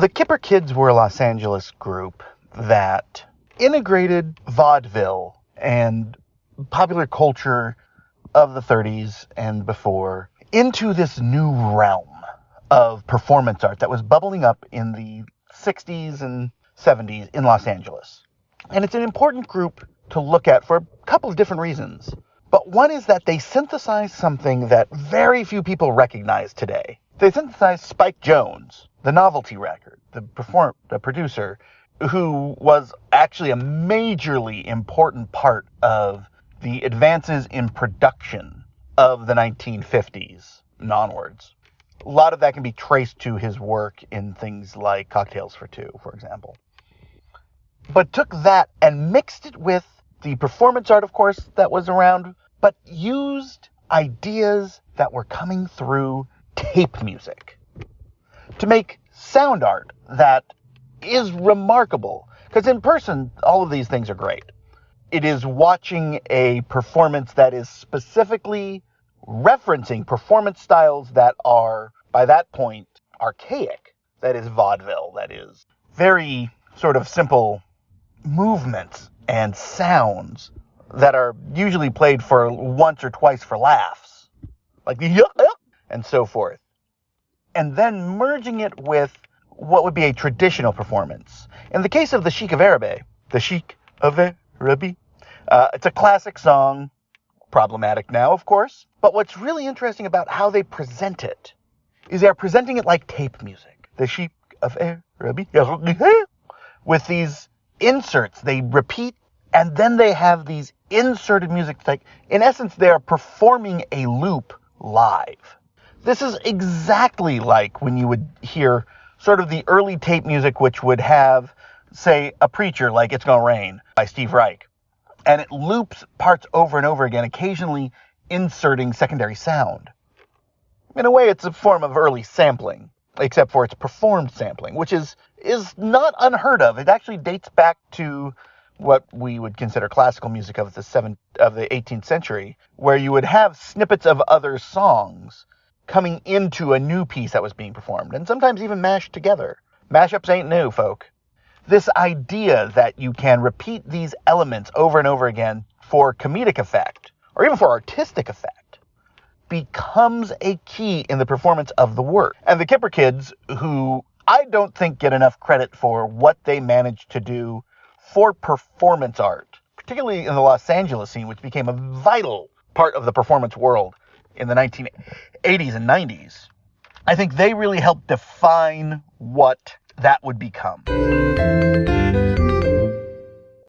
The Kipper Kids were a Los Angeles group that integrated vaudeville and popular culture of the 30s and before into this new realm of performance art that was bubbling up in the 60s and 70s in Los Angeles. And it's an important group to look at for a couple of different reasons. But one is that they synthesized something that very few people recognize today. They synthesized Spike Jones, the novelty record, the producer, who was actually a majorly important part of the advances in production of the 1950s and onwards. A lot of that can be traced to his work in things like Cocktails for Two, for example. But took that and mixed it with the performance art, of course, that was around, but used ideas that were coming through tape music to make sound art that is remarkable. Because in person, all of these things are great. It is watching a performance that is specifically referencing performance styles that are, by that point, archaic. That is vaudeville. That is very sort of simple movements and sounds that are usually played for once or twice for laughs, like the yuck, yuck, and so forth. And then merging it with what would be a traditional performance. In the case of the Sheik of Araby, the Sheik of Araby, it's a classic song, problematic now, of course. But what's really interesting about how they present it is they're presenting it like tape music. The Sheik of Araby, with these inserts. They repeat, and then they have these inserted music. Like, in essence, they are performing a loop live. This is exactly like when you would hear sort of the early tape music, which would have, say, a preacher like It's Gonna Rain by Steve Reich. And it loops parts over and over again, occasionally inserting secondary sound. In a way, it's a form of early sampling, except for it's performed sampling, which is not unheard of. It actually dates back to what we would consider classical music of the 18th century, where you would have snippets of other songs coming into a new piece that was being performed, and sometimes even mashed together. Mashups ain't new, folk. This idea that you can repeat these elements over and over again for comedic effect, or even for artistic effect, becomes a key in the performance of the work. And the Kipper Kids, who I don't think get enough credit for what they managed to do for performance art, particularly in the Los Angeles scene, which became a vital part of the performance world in the 1980s and 90s. I think they really helped define what that would become.